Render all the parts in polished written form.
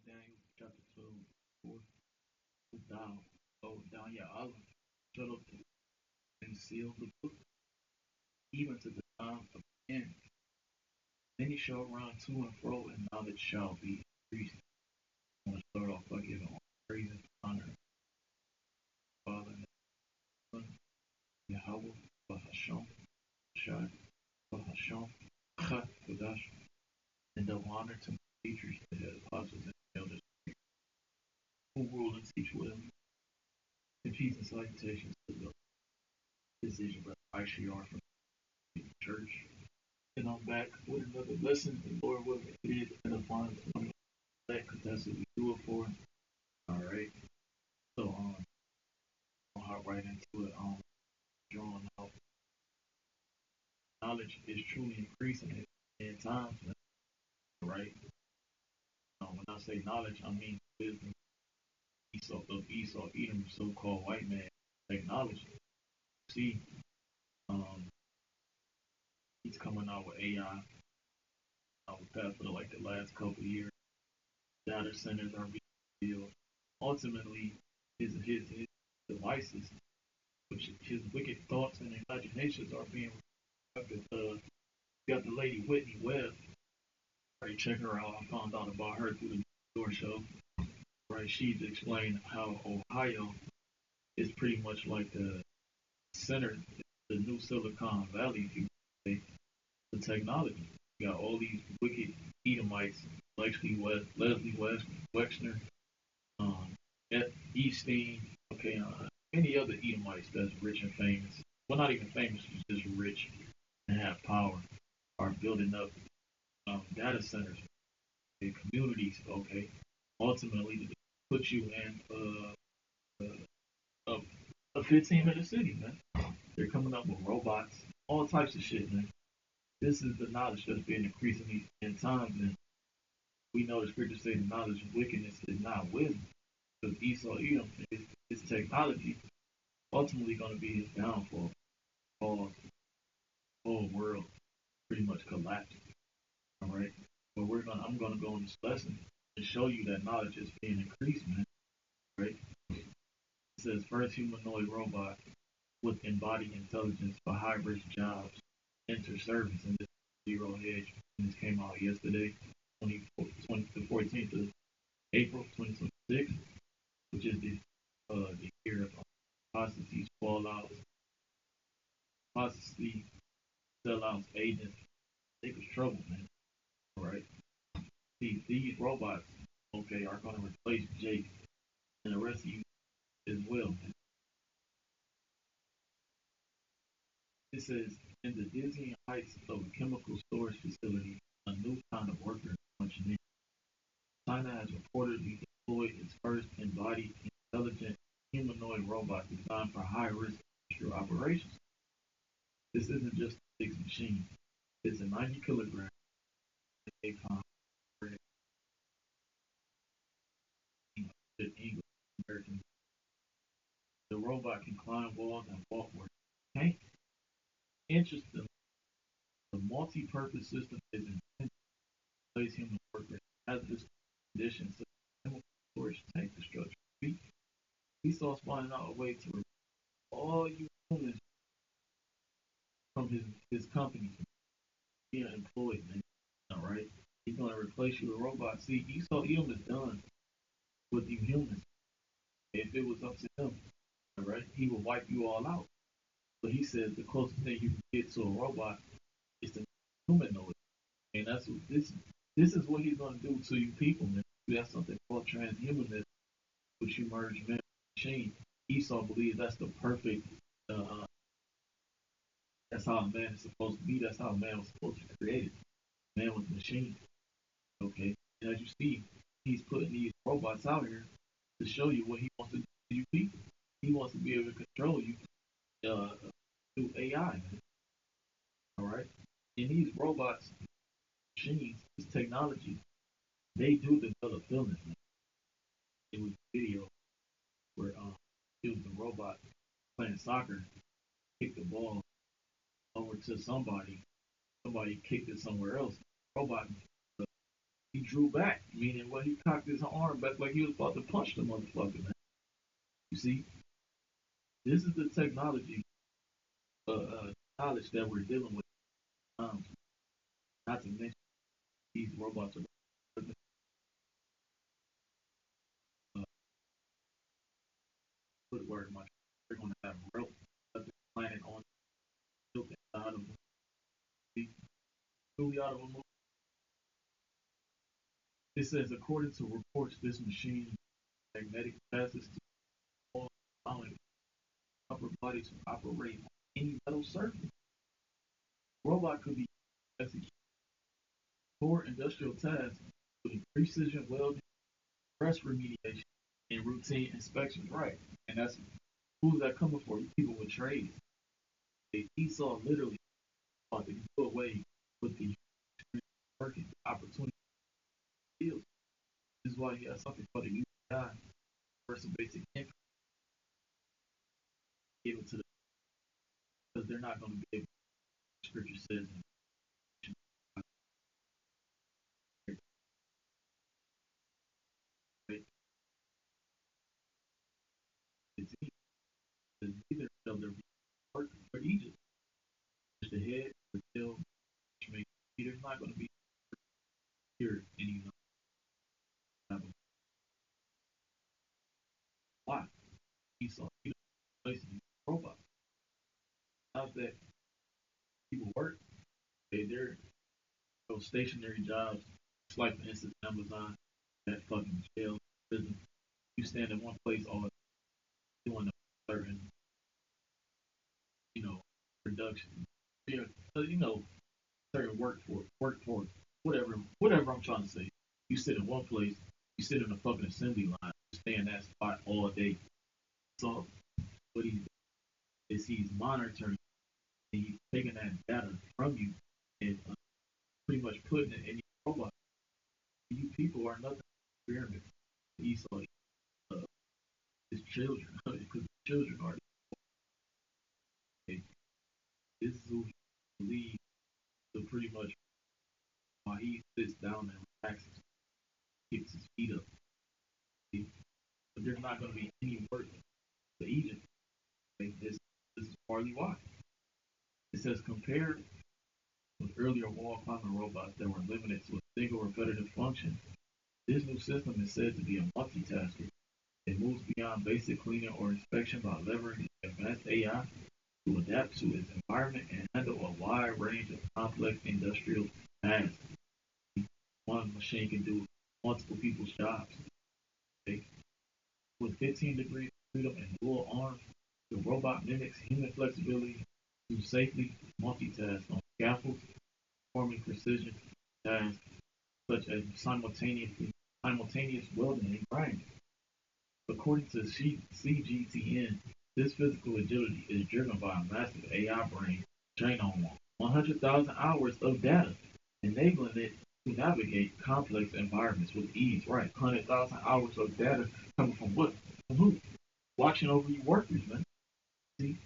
Daniel chapter 12, 4. Thou, O down your olive, shut up and seal the book, even to the time of the end. Then he shall run to and fro, and knowledge shall be increased. I want to start off by giving all praise and honor, Father, and Son, Yahweh, Bahasham, Shai, Bahasham, Cha, Kodash, and double honor to my teachers, the head apostles, and elders, who rule and teach with them. And peace and salutations to the decision, Brother Aisha from the church. And I'm back with another lesson. The Lord will it and upon that because that's what we do it for. All right. So I'll hop right into it. Drawing out knowledge is truly increasing in times, right? When I say knowledge, I mean wisdom. Esau, Edom, so-called white man, technology. See, um, he's coming out with AI. With that for like the last couple of years, data centers are being built. Ultimately, his devices, which his wicked thoughts and imaginations are being reflected. Got the lady Whitney Webb. Right, check her out. I found out about her through the door show. Right, she's explained how Ohio is pretty much like the center, the new Silicon Valley, if you say, the technology. You got all these wicked Edomites, Leslie West, Wexner, um, Epstein, okay, any other Edomites that's rich and famous. Well, not even famous, just rich and have power, are building up data centers and communities. Okay, ultimately to put you in a 15-minute city, man. They're coming up with robots, all types of shit, man. This is the knowledge that's been increasing in times, and we know the scriptures say the knowledge of wickedness is not wisdom. Because Esau, his technology, ultimately going to be his downfall. All the whole world pretty much collapsed. All right, but I'm gonna go in this lesson to show you that knowledge is being increased, man. Right? It says first humanoid robot with embodied intelligence for hybrid jobs enter service, and this zero hedge. And this came out yesterday, the 14th of April 2026, which is the year of apostasy, fallouts, apostasy, sellouts, agents. It was trouble, man. All right. These robots, okay, are going to replace Jake and the rest of you as well. It says, in the dizzying heights of a chemical storage facility, a new kind of worker is punching in. China has reportedly deployed its first embodied intelligent humanoid robot designed for high-risk industrial operations. This isn't just a big machine. It's a 90-kilogram English American. The robot can climb walls and walk where it can't. Interestingly, the multi-purpose system is intended to replace human workers as this conditions such as chemical storage tank destruction. We saw finding out a way to remove all you humans from his company from being employed, man. All right. He's gonna replace you with robots. See, Esau Edom is done with you humans. If it was up to him, all right, he would wipe you all out. But he says the closest thing you can get to a robot is to humanoid. And that's what this is what he's gonna do to you people, man. That's something called transhumanism, which you merge man and machine. Esau believes that's the perfect that's how a man is supposed to be. That's how a man was supposed to be created. Man was a machine. Okay. And as you see, he's putting these robots out here to show you what he wants to do to you people. He wants to be able to control you uh, through AI. Man. All right. And these robots, machines, this technology, they do develop feelings. Man. It was a video where it was the robot playing soccer, kicked the ball over to somebody. Somebody kicked it somewhere else. Robot He drew back, meaning he cocked his arm back like he was about to punch the motherfucker, man. You see, this is the technology, knowledge that we're dealing with. Um, Not to mention these robots are put word much. They're going to have real planet on built inside of them. Truly out of a movie. It says, according to reports, this machine magnetic passes to all allowing upper body to operate on any metal surface. The robot could be executed core industrial tasks, including precision welding, rust remediation, and routine inspections. Right, and that's who's that coming for? People with trades. Esau literally thought to do away with the working opportunity field. This is why he has something called a UBI, person basic income, given to them because they're not going to be able. Scripture says it's neither shall there be work for Egypt. It's the head, the tail, which makes there's not going to be here any longer. Why? Esau, placing robots. How's that people work? They're those stationary jobs. It's like, for instance, Amazon, that fucking jail, prison. You stand in one place all doing a certain, you know, production. Yeah, certain work for whatever I'm trying to say. You sit in one place, you sit in a fucking assembly line, you stay in that spot all day. So what he's monitoring and he's taking that data from you and pretty much putting it in your robot. You people are nothing but experiments. Esau, uh, his children, because children are this is who he believes to pretty much while he sits down and relaxes, kicks his feet up. But there's not going to be any work for Egypt. Like this is partly why. It says compared with earlier wall climbing robots that were limited to a single repetitive function, this new system is said to be a multitasker. It moves beyond basic cleaning or inspection by leveraging advanced AI to adapt to its environment and handle a wide range of complex industrial tasks. One machine can do multiple people's jobs. Okay? With 15 degrees of freedom and dual arms, the robot mimics human flexibility to safely multitask on scaffolds, performing precision tasks such as simultaneous welding and grinding. According to CGTN, this physical agility is driven by a massive AI brain trained on 100,000 hours of data, enabling it to navigate complex environments with ease. Right, 100,000 hours of data coming from what? From who? Watching over you workers, man. See,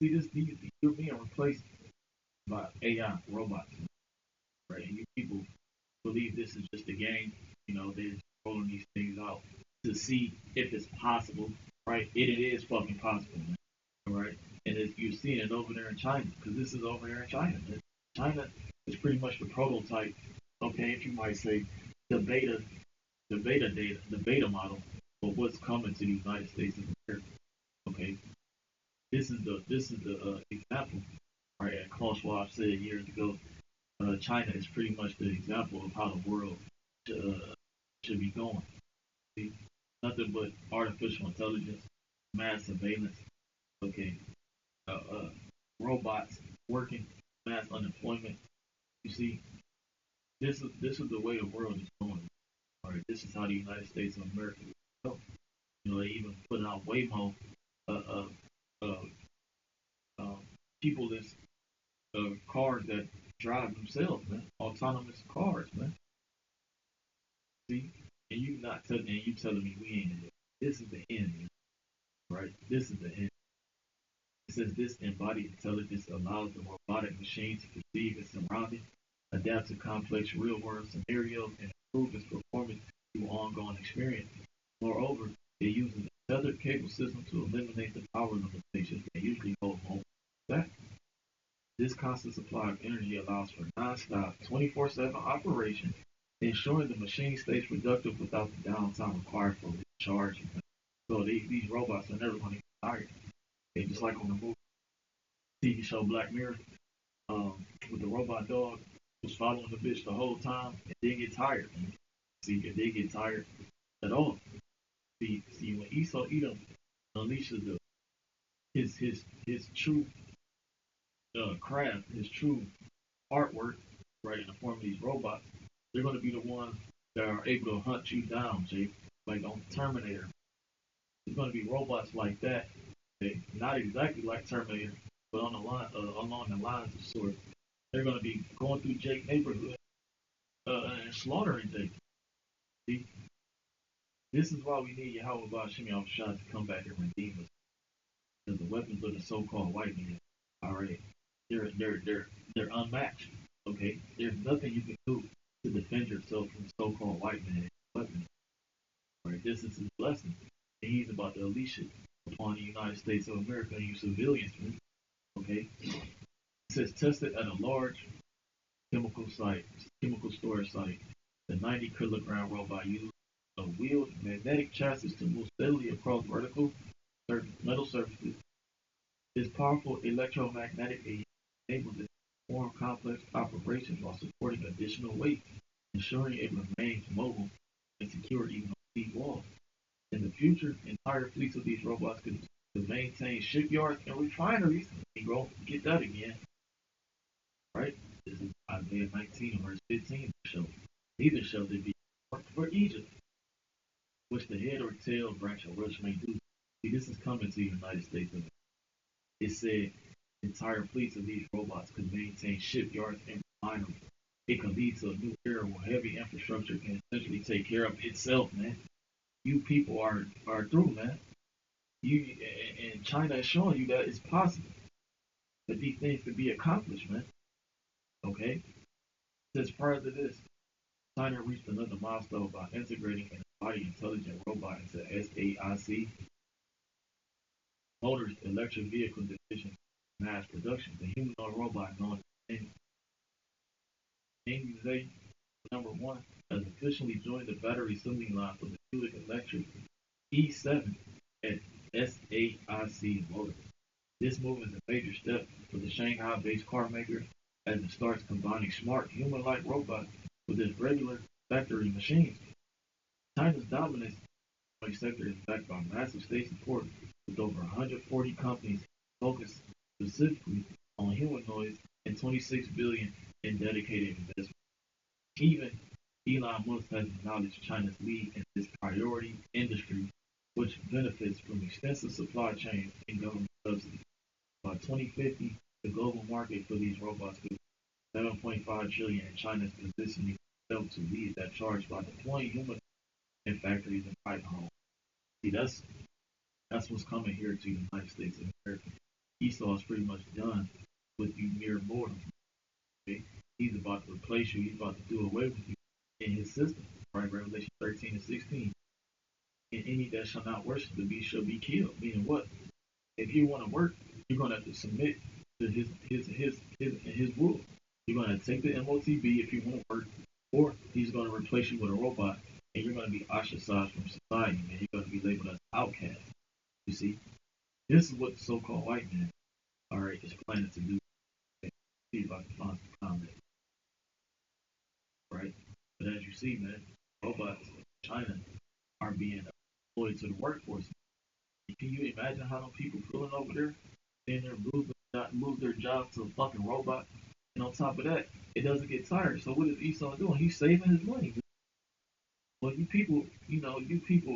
you're being replaced by AI robots, right? And you people believe this is just a game. They're just rolling these things out to see if it's possible, right? It is fucking possible, man. All right, and if you're seeing it over there in China, because this is over there in China. China is pretty much the prototype. Okay, if you might say the beta model of what's coming to the United States of America. Okay, this is the example. Right, and Klaus Schwab said years ago, China is pretty much the example of how the world should be going. See, nothing but artificial intelligence, mass surveillance. Okay, uh, uh, robots working, mass unemployment. You see, this is the way the world is going. All right, this is how the United States of America is going. They even put out Waymo, uh, uh, uh, uh, people that's cars that drive themselves, man, autonomous cars, man. See, and you telling me we ain't in it. This is the end, man. Right? This is the end. It says this embodied intelligence allows the robotic machine to perceive its surroundings adapt to complex real-world scenarios, and improve its performance through ongoing experience. Moreover, it uses a tethered cable system to eliminate the power limitations that usually hold mobile back. This constant supply of energy allows for non-stop, 24/7 operation, ensuring the machine stays productive without the downtime required for recharging. So these robots are never going to get tired. They just like on the movie TV show Black Mirror, with the robot dog who's following the bitch the whole time and didn't get tired. Man. See, it didn't get tired at all. See, when Esau Edom unleashes his true craft, his true artwork, right, in the form of these robots, they're going to be the ones that are able to hunt you down, Jake, like on Terminator. It's going to be robots like that, okay? Not exactly like Terminator, but on the line, along the lines of sort. They're going to be going through Jake neighborhood and slaughtering Jake. See, this is why we need Yahweh Bashim Shah to come back and redeem us. Because the weapons of the so-called white man, all right, they're unmatched. Okay, there's nothing you can do to defend yourself from so-called white man weapons. Right, this is his blessing, and he's about to unleash it upon the United States of America and you civilians. Okay, it says tested at a large chemical storage site. The 90-kilogram robot used a wheeled magnetic chassis to move steadily across vertical metal surfaces. This powerful electromagnetic aid enables it to perform complex operations while supporting additional weight, ensuring it remains mobile and secure even on steep walls. In the future, entire fleets of these robots could maintain shipyards and refineries. Negro, get that again, right? This is Isaiah 19, verse 15 show. Neither shall they be marked for Egypt, which the head or tail branch or rush may do. See, this is coming to the United States. It said entire fleets of these robots could maintain shipyards and refineries. It could lead to a new era where heavy infrastructure can essentially take care of itself, man. You people are through, man. You and China is showing you that it's possible that these things could be accomplished, man. Okay. Since prior to this, China reached another milestone by integrating an embodied intelligent robot into SAIC Motors electric vehicle division mass production. The humanoid robot known as Angie number one has officially joined the battery assembly line for the Buick Electric E7 at SAIC Motors. This move is a major step for the Shanghai-based car maker as it starts combining smart human-like robots with its regular factory machines. China's dominance in the sector is backed by massive state support, with over 140 companies focused specifically on humanoids and 26 billion in dedicated investment. Even Elon Musk has acknowledged China's lead in this priority industry, which benefits from extensive supply chains and government subsidies. By 2050, the global market for these robots could be 7.5 trillion, and China is positioning itself to lead that charge by deploying humanoids in factories and private homes. See, that's what's coming here to the United States of America. Esau is pretty much done with you mere mortals. Okay? He's about to replace you. He's about to do away with you in his system. Right? Revelation 13 and 16. And any that shall not worship the beast shall be killed. Meaning what? If you want to work, you're going to have to submit to his rule. You're going to take the MOTB if you want to work, or he's going to replace you with a robot, and you're going to be ostracized from society, and you're going to be labeled as outcast. You see, this is what the so-called white man, all right, is planning to do. See if I can find some comment, right? But as you see, man, robots in China are being employed to the workforce. Can you imagine how those people feeling over there? Seeing them lose their jobs to a fucking robot. And on top of that, it doesn't get tired. So what is Esau doing? He's saving his money. Well, you people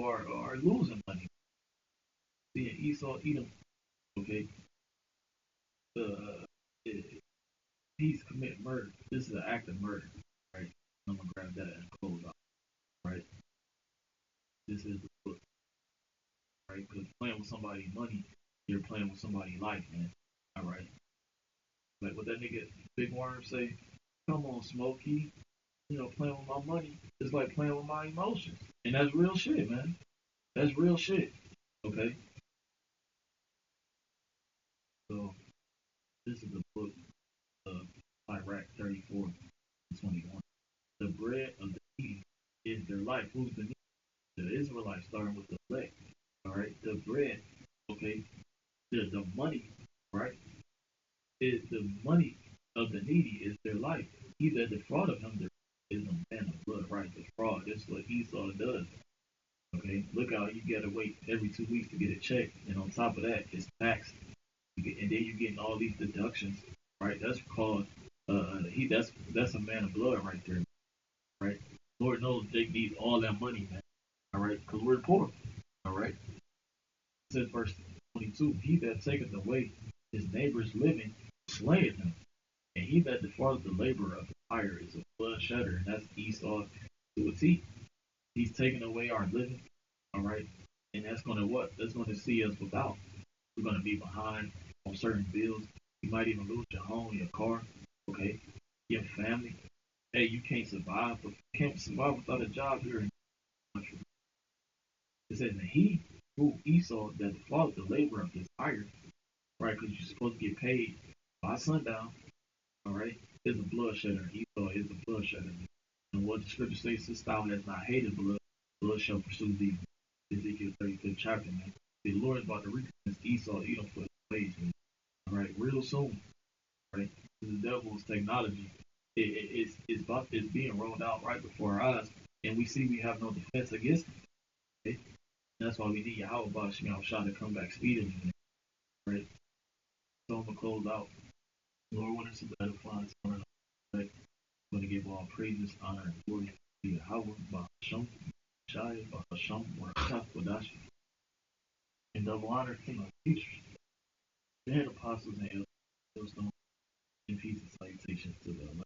are losing money. Seeing Esau eat them, okay? Uh, he's committing murder. This is an act of murder, right? I'm gonna grab that and close out, right? This is the book, right? Because playing with somebody's money, you're playing with somebody's life, man. All right. Like what that nigga Big Worm say, Come on, Smokey. Playing with my money is like playing with my emotions. And that's real shit, man. That's real shit. Okay? So this is the book of Iraq 34 and 21. The bread of the needy is their life. Who's the needy? The Israelites starting with the leg. All right? The bread, okay? The money, right? Is the money of the needy is their life. He that defrauded him is a man of blood, right? The fraud. That's what Esau does. Okay, look out! You gotta wait every 2 weeks to get a check, and on top of that, it's taxed, and then you're getting all these deductions, right? That's called that's a man of blood right there, right? Lord knows they need all that money, man. All right, because we're poor. All right. It says verse 22: He that taketh away his neighbor's living slayeth him, and he that defraudeth the labor of the hire is a blood shedder, and that's Esau to a T. He's taking away our living, all right, and that's going to what? That's going to see us without. We're going to be behind on certain bills. You might even lose your home, your car, okay, your family. Hey, you can't survive. You can't survive without a job here in the country. It says, and he who Esau that defrauded the labor of his hire, right? Because you're supposed to get paid by sundown, all right? Is a bloodshedder. Esau is a bloodshedder. And what the scripture says, this thou has not hated blood, blood shall pursue thee. Ezekiel 35th chapter, man. The Lord is about to recompense Esau, Edom for his ways, man. All right, real soon, right? The devil's technology it's being rolled out right before our eyes, and we see we have no defense against it. Okay? That's why we need Yahweh Shah to come back speedily, man. Right? So I'm gonna close out. Lord, when it's a better fine son, right? I'm gonna give all praises, honor, and glory to Yahweh, Bahasham, Shai, Bahasham, Barakah, Wadashi, and double honor to my teachers, the head apostles and elders, and peace and salutations to the elect.